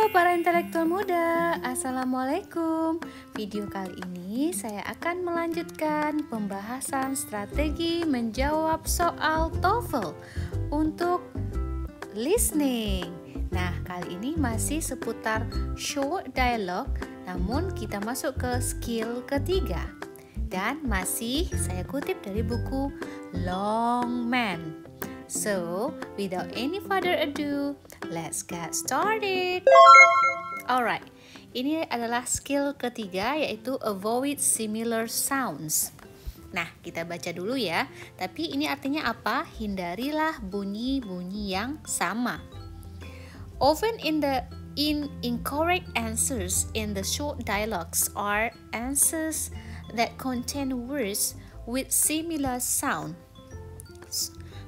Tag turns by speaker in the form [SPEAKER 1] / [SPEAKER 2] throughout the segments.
[SPEAKER 1] Halo para intelektual muda, Assalamualaikum. Video kali ini saya akan melanjutkan pembahasan strategi menjawab soal TOEFL untuk listening. Nah, kali ini masih seputar short dialogue, namun kita masuk ke skill ketiga. Dan masih saya kutip dari buku Long Man. So, without any further ado, let's get started. Alright, ini adalah skill ketiga yaitu avoid similar sounds. Nah, kita baca dulu ya. Tapi ini artinya apa? Hindarilah bunyi-bunyi yang sama. Often incorrect answers in the short dialogues are answers that contain words with similar sound,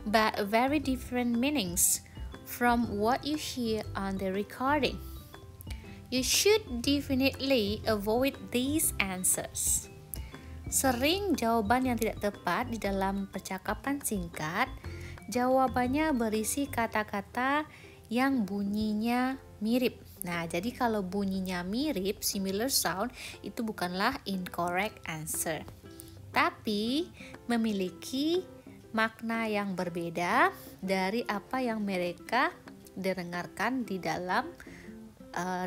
[SPEAKER 1] but very different meanings from what you hear on the recording. You should definitely avoid these answers. Sering jawaban yang tidak tepat di dalam percakapan singkat, jawabannya berisi kata-kata yang bunyinya mirip. Nah, jadi kalau bunyinya mirip, similar sound, itu bukanlah incorrect answer, tapi memiliki makna yang berbeda dari apa yang mereka dengarkan di dalam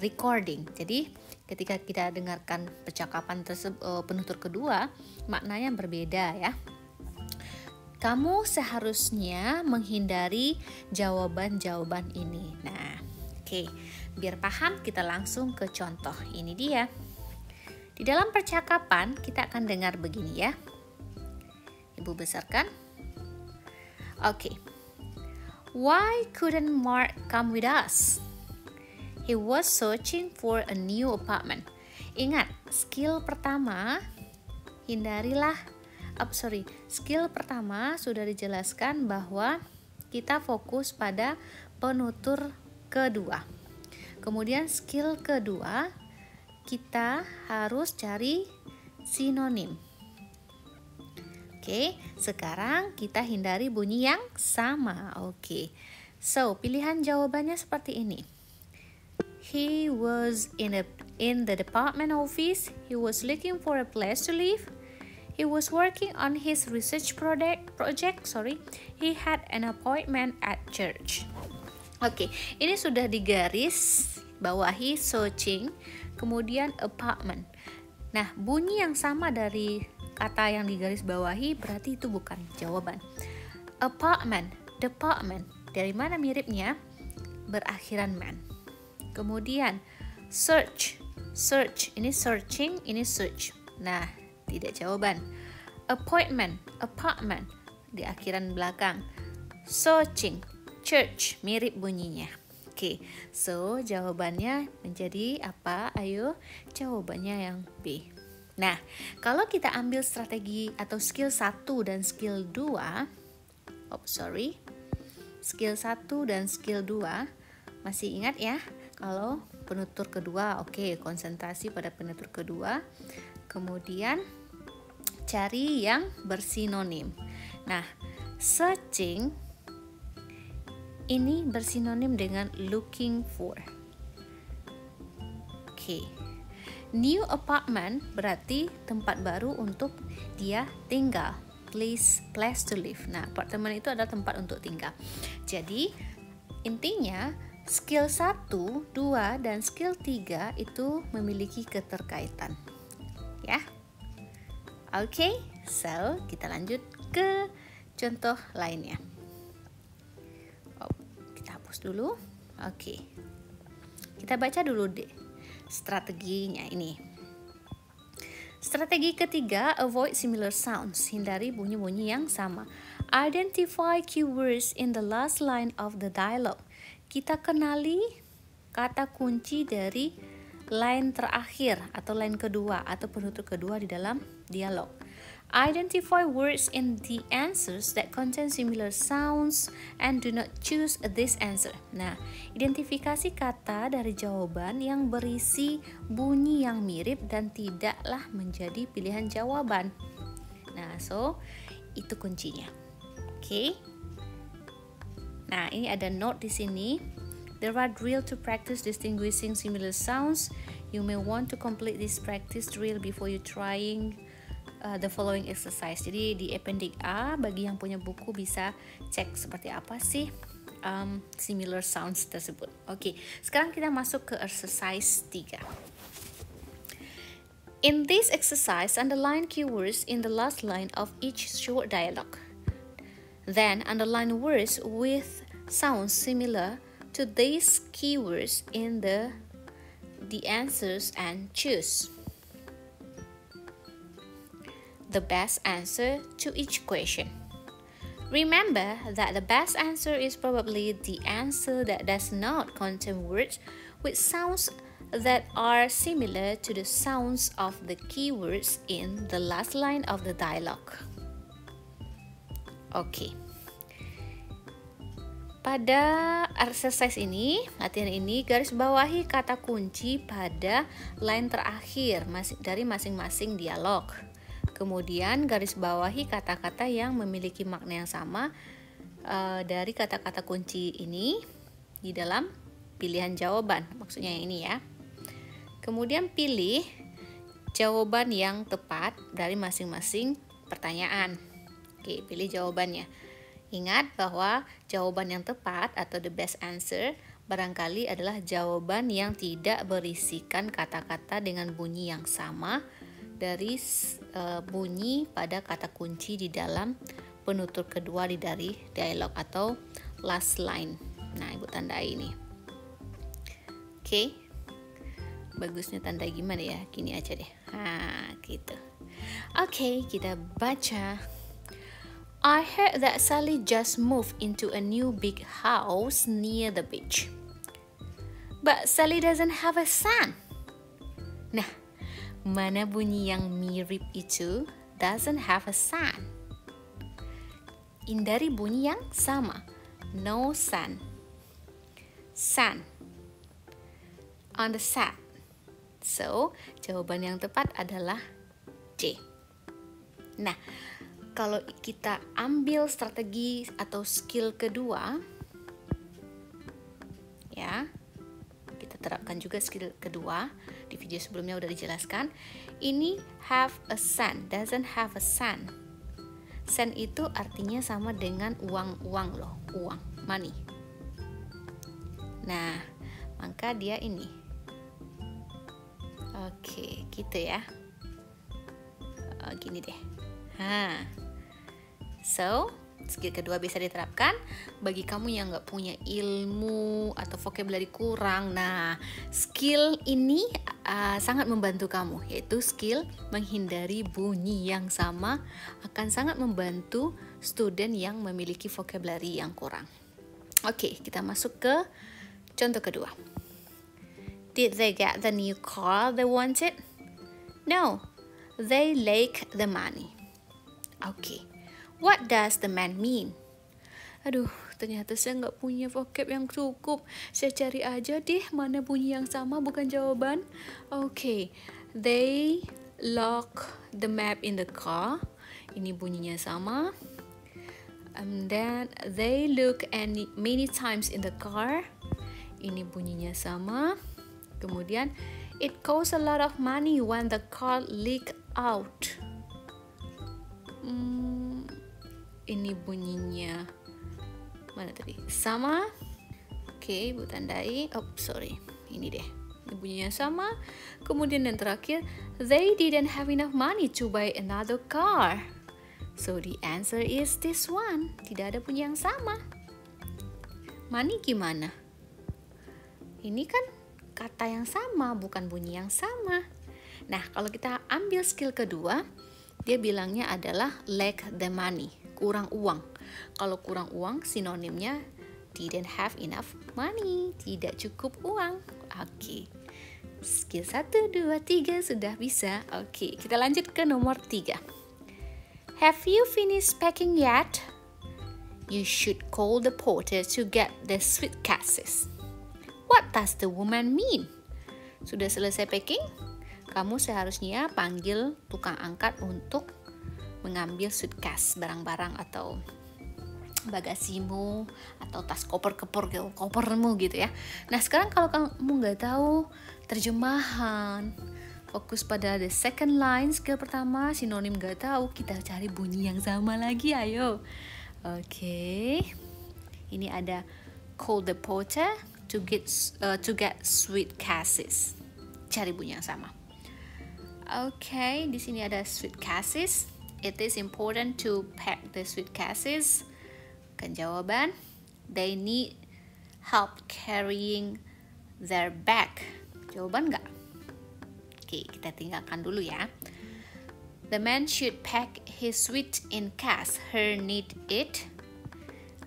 [SPEAKER 1] recording. Jadi ketika kita dengarkan percakapan penutur kedua, maknanya berbeda ya. Kamu seharusnya menghindari jawaban-jawaban ini. Nah, oke, biar paham kita langsung ke contoh. Ini dia. Di dalam percakapan kita akan dengar begini ya. Ibu besarkan. Okay. Why couldn't Mark come with us? He was searching for a new apartment. Ingat, skill pertama skill pertama sudah dijelaskan bahwa kita fokus pada penutur kedua. Kemudian skill kedua, kita harus cari sinonim. Oke, sekarang kita hindari bunyi yang sama. Oke, so pilihan jawabannya seperti ini. He was in the department office. He was looking for a place to live. He was working on his research project. He had an appointment at church. Oke, ini sudah digaris bawahi searching, kemudian apartment. Nah, bunyi yang sama dari kata yang digaris bawahi berarti itu bukan jawaban. Apartment, department, dari mana miripnya? Berakhiran man. Kemudian search, ini searching, ini search. Nah, tidak jawaban. Appointment, apartment, di akhiran belakang. Searching, church, mirip bunyinya. Oke, so jawabannya menjadi apa? Ayo, jawabannya yang B. Nah, kalau kita ambil strategi atau skill 1 dan skill 2, skill 1 dan skill 2, masih ingat ya? Kalau penutur kedua, oke, konsentrasi pada penutur kedua. Kemudian cari yang bersinonim. Nah, searching ini bersinonim dengan looking for. Oke. New apartment berarti tempat baru untuk dia tinggal. Place to live. Nah, apartemen itu adalah tempat untuk tinggal. Jadi, intinya skill 1, 2, dan skill 3 itu memiliki keterkaitan. Ya. Oke, so kita lanjut ke contoh lainnya. Kita hapus dulu. Oke. Kita baca dulu deh strateginya ini. Strategi ketiga, avoid similar sounds. Hindari bunyi-bunyi yang sama. Identify keywords in the last line of the dialogue. Kita kenali kata kunci dari line terakhir atau line kedua atau penutur kedua di dalam dialog. Identify words in the answers that contain similar sounds and do not choose this answer. Nah, identifikasi kata dari jawaban yang berisi bunyi yang mirip dan tidaklah menjadi pilihan jawaban. Nah, so itu kuncinya. Oke. Nah, ini ada note di sini. There are drills to practice distinguishing similar sounds. You may want to complete this practice drill before you trying the following exercise. Jadi di appendix A, bagi yang punya buku bisa cek seperti apa sih similar sounds tersebut. Oke, sekarang kita masuk ke exercise 3. In this exercise, underline keywords in the last line of each short dialogue. Then underline words with sounds similar to these keywords in the answers and choose the best answer to each question. Remember that the best answer is probably the answer that does not contain words with sounds that are similar to the sounds of the keywords in the last line of the dialogue. Oke. Pada exercise ini, latihan ini, garis bawahi kata kunci pada line terakhir dari masing-masing dialog. Kemudian garis bawahi kata-kata yang memiliki makna yang sama dari kata-kata kunci ini di dalam pilihan jawaban. Maksudnya yang ini ya. Kemudian pilih jawaban yang tepat dari masing-masing pertanyaan. Oke, pilih jawabannya. Ingat bahwa jawaban yang tepat atau the best answer barangkali adalah jawaban yang tidak berisikan kata-kata dengan bunyi yang sama dari bunyi pada kata kunci di dalam penutur kedua dari dialog atau last line. Nah, Ibu tandai ini. Oke. Bagusnya tandai gimana ya? Gini aja deh. Nah, gitu. Oke, kita baca. I heard that Sally just moved into a new big house near the beach. But Sally doesn't have a son. Nah, mana bunyi yang mirip itu doesn't have a son? Hindari bunyi yang sama. No son. Son. On the set. So, jawaban yang tepat adalah C. Nah, kalau kita ambil strategi atau skill kedua, ya, kita terapkan juga skill kedua. Di video sebelumnya udah dijelaskan. Ini have a son, doesn't have a son. Son itu artinya sama dengan uang loh, uang, money. Nah, maka dia ini. Oke, gitu ya. Gini deh. So, skill kedua bisa diterapkan bagi kamu yang nggak punya ilmu atau vocabulary kurang. Nah, skill ini sangat membantu kamu, yaitu skill menghindari bunyi yang sama akan sangat membantu student yang memiliki vocabulary yang kurang. Oke, kita masuk ke contoh kedua. Did they get the new car they wanted? No, they lack the money. Okay, what does the man mean? Aduh, ternyata saya nggak punya vocab yang cukup. Saya cari aja deh mana bunyi yang sama bukan jawaban. Okay, they lock the map in the car. Ini bunyinya sama. And then they look many times in the car. Ini bunyinya sama. Kemudian, it costs a lot of money when the car leak out. Ini bunyinya mana tadi? Sama. Oke, Ibu tandai. Oh, sorry. Ini deh. Ini bunyinya sama. Kemudian yang terakhir, they didn't have enough money to buy another car. So the answer is this one. Tidak ada bunyi yang sama. Money gimana? Ini kan kata yang sama, bukan bunyi yang sama. Nah, kalau kita ambil skill kedua, dia bilangnya adalah lack the money, kurang uang. Kalau kurang uang, sinonimnya didn't have enough money, tidak cukup uang. Oke. Skill 1, 2, 3 sudah bisa. Oke, kita lanjut ke nomor 3. Have you finished packing yet? You should call the porter to get the suitcases. What does the woman mean? Sudah selesai packing? Kamu seharusnya panggil tukang angkat untuk mengambil suitcase, barang-barang atau bagasimu atau tas kopermu gitu ya. Nah sekarang kalau kamu nggak tahu terjemahan, fokus pada the second line, skill pertama, sinonim nggak tahu, kita cari bunyi yang sama lagi, ayo. Oke. Ini ada call the porter to get sweet cases. Cari bunyi yang sama. Oke, di sini ada sweet cases. It is important to pack the sweet cases. Kan jawaban, they need help carrying their bag. Jawaban nggak? Oke, kita tinggalkan dulu ya. The man should pack his sweet in case. Her need it.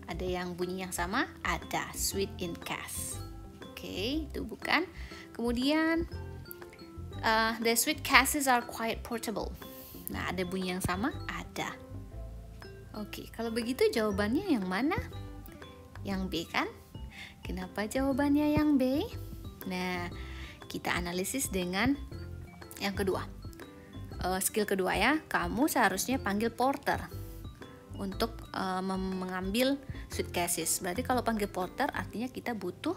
[SPEAKER 1] Ada yang bunyi yang sama? Ada, sweet in case. Oke, itu bukan. Kemudian, the sweet cases are quite portable. Nah, ada bunyi yang sama? Ada. Oke, kalau begitu jawabannya yang mana? Yang B kan? Kenapa jawabannya yang B? Nah, kita analisis dengan yang kedua. Skill kedua ya, kamu seharusnya panggil porter untuk mengambil suitcases. Berarti kalau panggil porter artinya kita butuh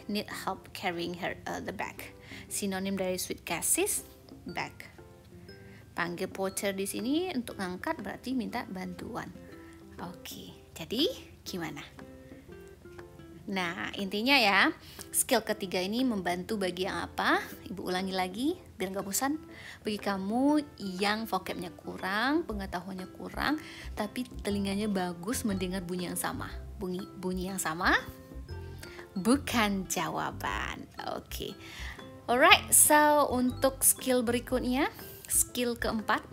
[SPEAKER 1] need help carrying the bag. Sinonim dari suitcases, bag. Panggil porter di sini untuk ngangkat berarti minta bantuan. Oke, jadi gimana? Nah, intinya ya, skill ketiga ini membantu bagi yang apa? Ibu ulangi lagi, biar nggak bosan. Bagi kamu yang vocabnya kurang, pengetahuannya kurang, tapi telinganya bagus mendengar bunyi yang sama. Bunyi yang sama, bukan jawaban. Oke. Alright, so untuk skill berikutnya, skill keempat,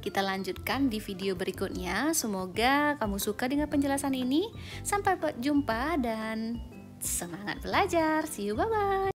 [SPEAKER 1] kita lanjutkan di video berikutnya. Semoga kamu suka dengan penjelasan ini. Sampai jumpa dan semangat belajar. See you, bye-bye.